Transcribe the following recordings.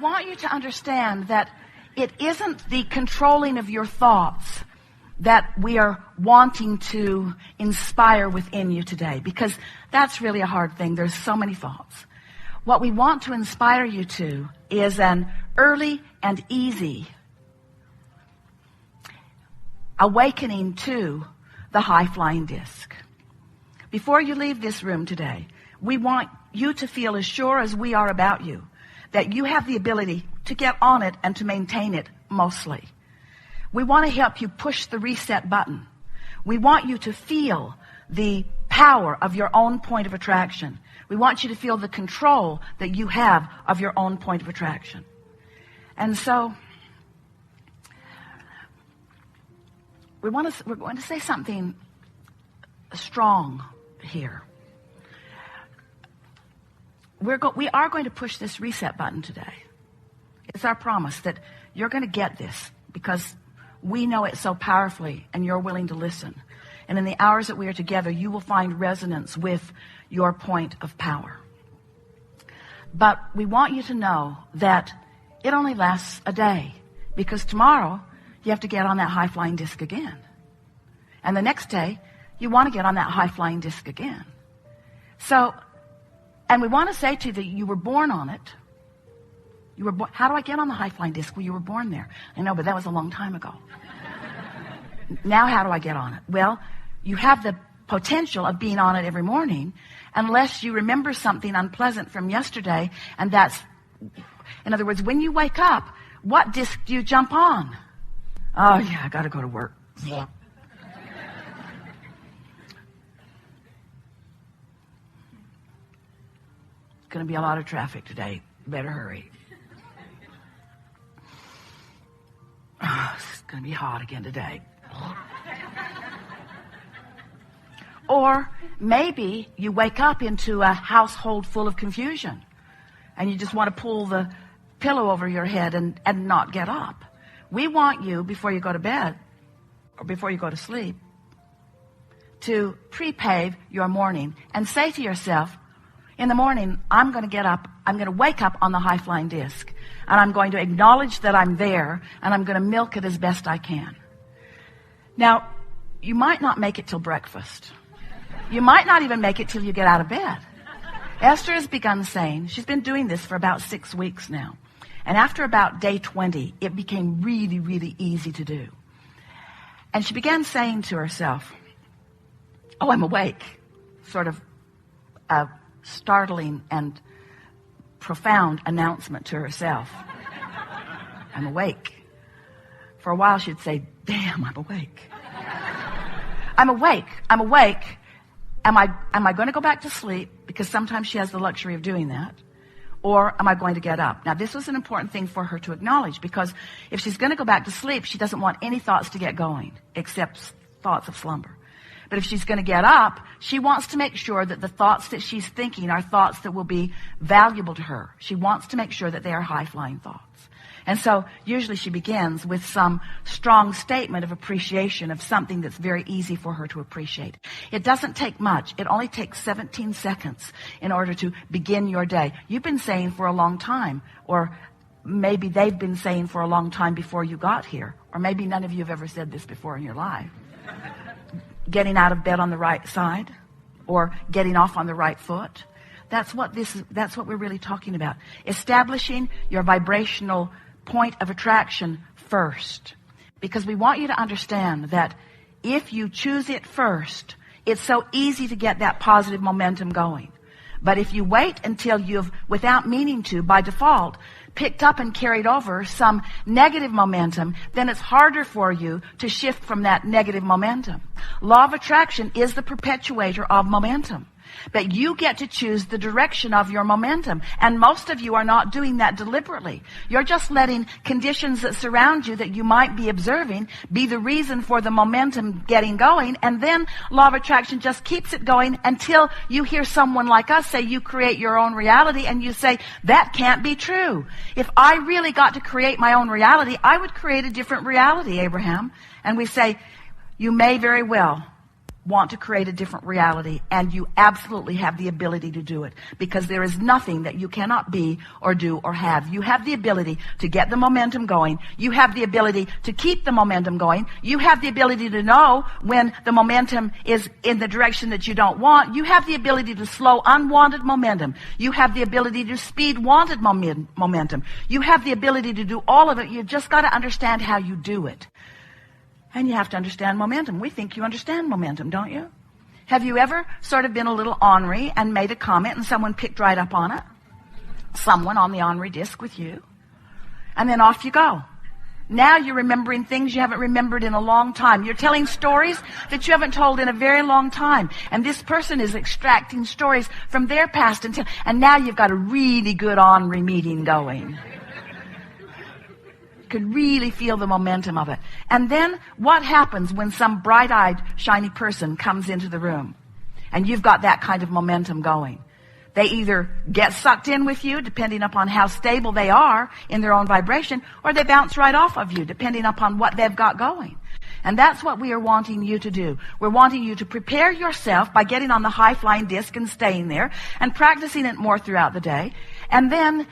want you to understand that it isn't the controlling of your thoughts that we are wanting to inspire within you today, because that's really a hard thing. There's so many thoughts. What we want to inspire you to is an early and easy awakening to the high-flying disc. Before you leave this room today, we want you to feel as sure as we are about you that you have the ability to get on it and to maintain it mostly. We want to help you push the reset button. We want you to feel the power of your own point of attraction. We want you to feel the control that you have of your own point of attraction. And so we're going to say something strong here. We are going to push this reset button today. It's our promise that you're going to get this because we know it so powerfully and you're willing to listen. And in the hours that we are together, you will find resonance with your point of power. But we want you to know that it only lasts a day, because tomorrow you have to get on that high-flying disc again. And the next day, you want to get on that high-flying disc again. So, and we want to say to you that you were born on it. You were born. How do I get on the high-flying disc? Well, you were born there. I know, but that was a long time ago. Now how do I get on it? Well, you have the potential of being on it every morning, unless you remember something unpleasant from yesterday, and that's, in other words, when you wake up, what disc do you jump on? Oh, yeah, I got to go to work. Yeah. Going to be a lot of traffic today. Better hurry. Oh, it's going to be hot again today. Or maybe you wake up into a household full of confusion and you just want to pull the pillow over your head and not get up. We want you, before you go to bed or before you go to sleep, to pre-pave your morning and say to yourself, in the morning, I'm going to get up, I'm going to wake up on the high-flying disc, and I'm going to acknowledge that I'm there, and I'm going to milk it as best I can. Now, you might not make it till breakfast. You might not even make it till you get out of bed. Esther has begun saying, she's been doing this for about 6 weeks now, and after about day 20, it became really, really easy to do. And she began saying to herself, oh, I'm awake, sort of a startling and profound announcement to herself. I'm awake. For a while she'd say, damn, I'm awake. I'm awake. I'm awake. Am I going to go back to sleep? Because sometimes she has the luxury of doing that. Or am I going to get up? Now, this was an important thing for her to acknowledge, because if she's going to go back to sleep, she doesn't want any thoughts to get going, except thoughts of slumber. But if she's going to get up, she wants to make sure that the thoughts that she's thinking are thoughts that will be valuable to her. She wants to make sure that they are high-flying thoughts. And so usually she begins with some strong statement of appreciation of something that's very easy for her to appreciate. It doesn't take much. It only takes 17 seconds in order to begin your day. You've been saying for a long time, or maybe they've been saying for a long time before you got here, or maybe none of you have ever said this before in your life. Getting out of bed on the right side, or getting off on the right foot. That's what we're really talking about. Establishing your vibrational point of attraction first. Because we want you to understand that if you choose it first, it's so easy to get that positive momentum going. But if you wait until you've, without meaning to, by default, picked up and carried over some negative momentum, then it's harder for you to shift from that negative momentum. Law of attraction is the perpetuator of momentum. But you get to choose the direction of your momentum. And most of you are not doing that deliberately. You're just letting conditions that surround you that you might be observing be the reason for the momentum getting going. And then law of attraction just keeps it going until you hear someone like us say you create your own reality, and you say, that can't be true. If I really got to create my own reality, I would create a different reality, Abraham. And we say, you may very well want to create a different reality, and you absolutely have the ability to do it, because there is nothing that you cannot be or do or have. You have the ability to get the momentum going. You have the ability to keep the momentum going. You have the ability to know when the momentum is in the direction that you don't want. You have the ability to slow unwanted momentum. You have the ability to speed wanted momentum. You have the ability to do all of it. You've just got to understand how you do it. And you have to understand momentum. We think you understand momentum, don't you? Have you ever sort of been a little ornery and made a comment and someone picked right up on it? Someone on the ornery disc with you. And then off you go. Now you're remembering things you haven't remembered in a long time. You're telling stories that you haven't told in a very long time. And this person is extracting stories from their past and now you've got a really good ornery meeting going. Could really feel the momentum of it. And then what happens when some bright-eyed, shiny person comes into the room and you've got that kind of momentum going? They either get sucked in with you, depending upon how stable they are in their own vibration, or they bounce right off of you, depending upon what they've got going. And that's what we are wanting you to do. We're wanting you to prepare yourself by getting on the high-flying disc and staying there and practicing it more throughout the day, and then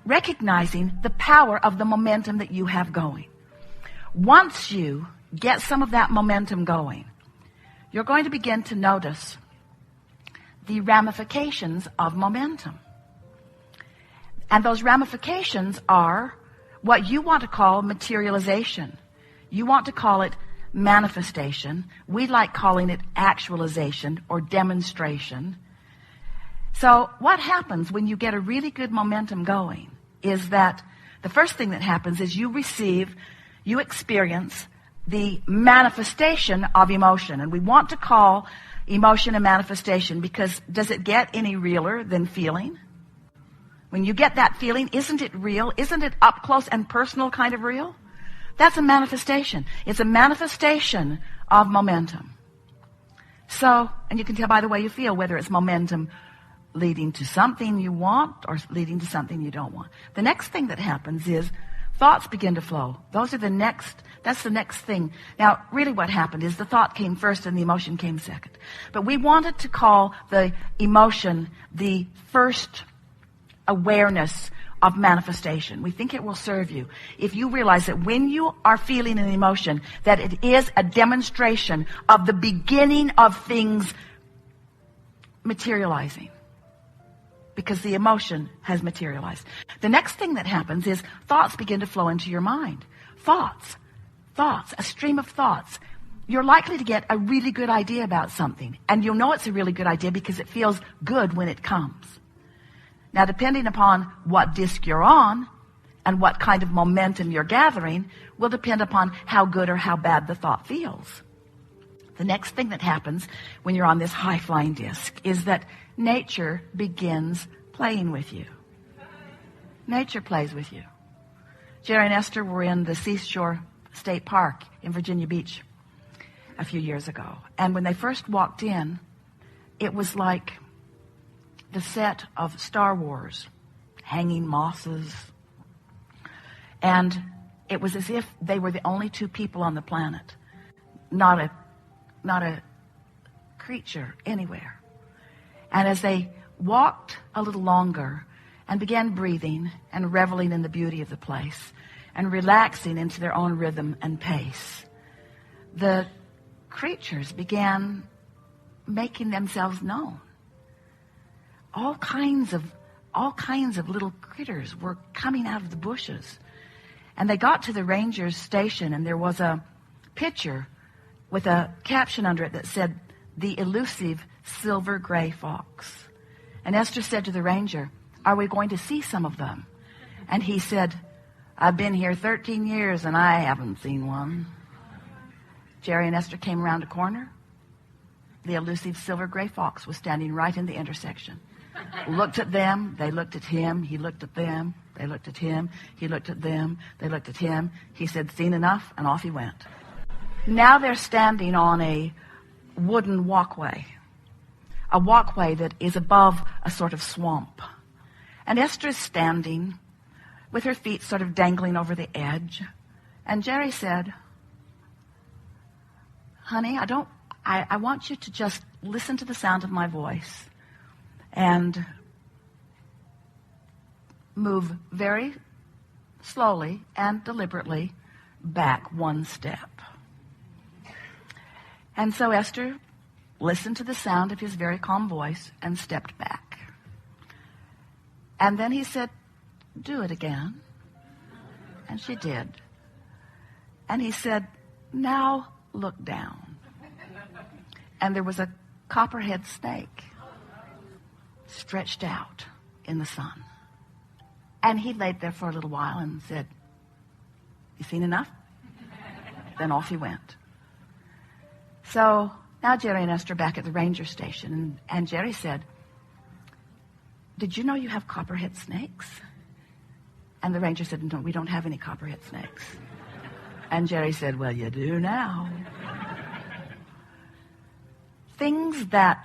recognizing the power of the momentum that you have going. Once you get some of that momentum going, you're going to begin to notice the ramifications of momentum. And those ramifications are what you want to call materialization. You want to call it manifestation. We like calling it actualization or demonstration. So what happens when you get a really good momentum going is that the first thing that happens is you experience the manifestation of emotion. And we want to call emotion a manifestation because does it get any realer than feeling? When you get that feeling, isn't it real? Isn't it up close and personal kind of real? That's a manifestation. It's a manifestation of momentum. So, and you can tell by the way you feel whether it's momentum leading to something you want or leading to something you don't want. The next thing that happens is thoughts begin to flow. That's the next thing. Now, really what happened is the thought came first and the emotion came second. But we wanted to call the emotion the first awareness of manifestation. We think it will serve you if you realize that when you are feeling an emotion, that it is a demonstration of the beginning of things materializing. Because the emotion has materialized. The next thing that happens is thoughts begin to flow into your mind. Thoughts, a stream of thoughts. You're likely to get a really good idea about something. And you'll know it's a really good idea because it feels good when it comes. Now, depending upon what disc you're on and what kind of momentum you're gathering will depend upon how good or how bad the thought feels. The next thing that happens when you're on this high-flying disc is that nature begins playing with you. Nature plays with you. Jerry and Esther were in the Seashore State Park in Virginia Beach a few years ago. And when they first walked in, it was like the set of Star Wars, hanging mosses. And it was as if they were the only two people on the planet. Not a creature anywhere. And as they walked a little longer and began breathing and reveling in the beauty of the place and relaxing into their own rhythm and pace, the creatures began making themselves known. All kinds of little critters were coming out of the bushes. And they got to the ranger's station and there was a picture with a caption under it that said, "The elusive silver gray fox." And Esther said to the ranger, "Are we going to see some of them?" And he said, "I've been here 13 years and I haven't seen one." Jerry and Esther came around a corner. The elusive silver gray fox was standing right in the intersection. Looked at them, they looked at him, he looked at them, they looked at him, he looked at them, they looked at him. He said, "Seen enough," and off he went. Now they're standing on a wooden walkway. A walkway that is above a sort of swamp. And Esther is standing with her feet sort of dangling over the edge. And Jerry said, "Honey, I don't I want you to just listen to the sound of my voice and move very slowly and deliberately back one step. And so Esther listened to the sound of his very calm voice and stepped back. And then he said, do it again. And she did. And he said, now look down. And there was a copperhead snake stretched out in the sun. And he laid there for a little while and said, you seen enough? Then off he went. So now Jerry and Esther are back at the ranger station. And Jerry said, did you know you have copperhead snakes? And the ranger said, no, we don't have any copperhead snakes. And Jerry said, well, you do now. Things that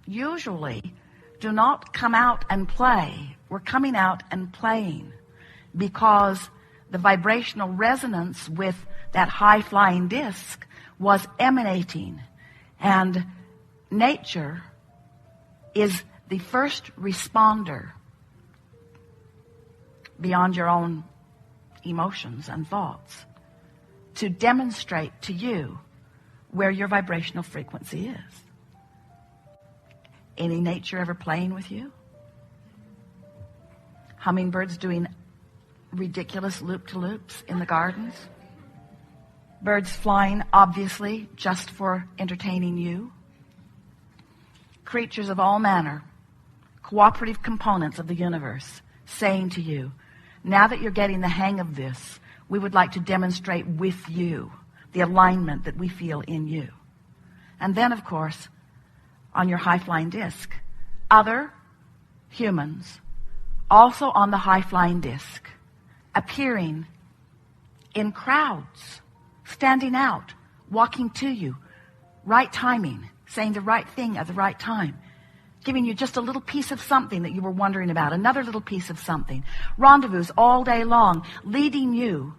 usually do not come out and play were coming out and playing because the vibrational resonance with that high-flying disc was emanating. And nature is the first responder beyond your own emotions and thoughts to demonstrate to you where your vibrational frequency is. Any nature ever playing with you? Hummingbirds doing ridiculous loop-to-loops in the gardens? Birds flying, obviously, just for entertaining you? Creatures of all manner, cooperative components of the universe, saying to you, now that you're getting the hang of this, we would like to demonstrate with you the alignment that we feel in you. And then, of course, on your high-flying disc, other humans also on the high-flying disc, appearing in crowds, standing out, walking to you, right timing, saying the right thing at the right time, giving you just a little piece of something that you were wondering about, another little piece of something, rendezvous all day long, leading you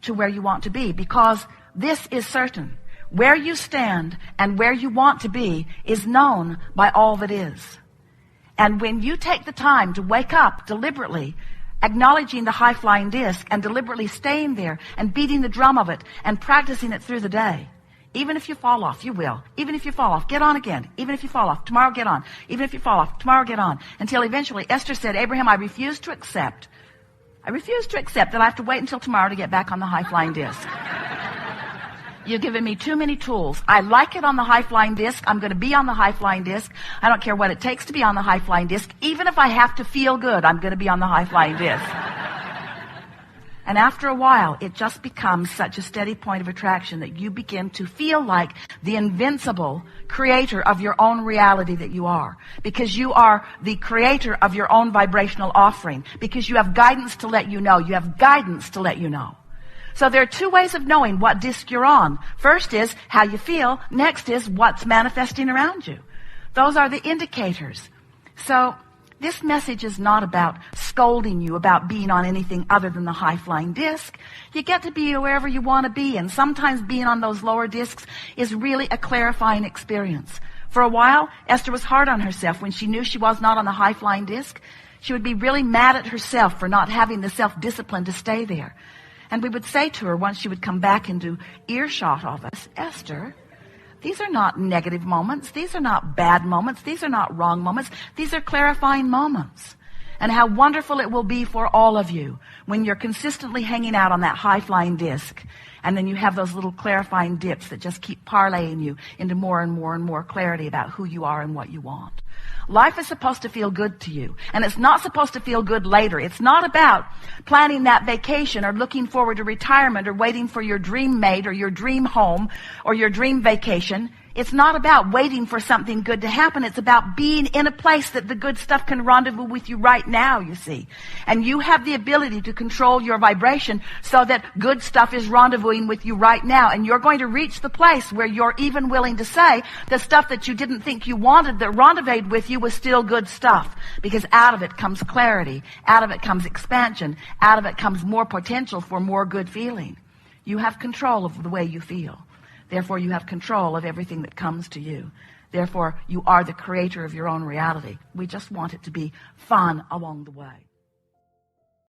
to where you want to be, because this is certain. Where you stand and where you want to be is known by all that is. And when you take the time to wake up deliberately, acknowledging the high-flying disc and deliberately staying there and beating the drum of it and practicing it through the day, even if you fall off, you will. Even if you fall off, get on again. Even if you fall off, tomorrow get on. Even if you fall off, tomorrow get on. Until eventually Esther said, Abraham, I refuse to accept that I have to wait until tomorrow to get back on the high-flying disc. You've given me too many tools. I like it on the high-flying disc. I'm going to be on the high-flying disc. I don't care what it takes to be on the high-flying disc. Even if I have to feel good, I'm going to be on the high-flying disc. And after a while, it just becomes such a steady point of attraction that you begin to feel like the invincible creator of your own reality that you are. Because you are the creator of your own vibrational offering. Because you have guidance to let you know. You have guidance to let you know. So there are two ways of knowing what disc you're on. First is how you feel. Next is what's manifesting around you. Those are the indicators. So this message is not about scolding you about being on anything other than the high-flying disc. You get to be wherever you want to be, and sometimes being on those lower discs is really a clarifying experience. For a while, Esther was hard on herself when she knew she was not on the high-flying disc. She would be really mad at herself for not having the self-discipline to stay there. And we would say to her once she would come back into earshot of us, Esther, these are not negative moments. These are not bad moments. These are not wrong moments. These are clarifying moments. And how wonderful it will be for all of you when you're consistently hanging out on that high-flying disc. And then you have those little clarifying dips that just keep parlaying you into more and more and more clarity about who you are and what you want. Life is supposed to feel good to you. And it's not supposed to feel good later. It's not about planning that vacation or looking forward to retirement or waiting for your dream mate or your dream home or your dream vacation. It's not about waiting for something good to happen. It's about being in a place that the good stuff can rendezvous with you right now, you see. And you have the ability to control your vibration so that good stuff is rendezvousing with you right now. And you're going to reach the place where you're even willing to say the stuff that you didn't think you wanted that rendezvoused with you was still good stuff. Because out of it comes clarity. Out of it comes expansion. Out of it comes more potential for more good feeling. You have control of the way you feel. Therefore, you have control of everything that comes to you. Therefore, you are the creator of your own reality. We just want it to be fun along the way.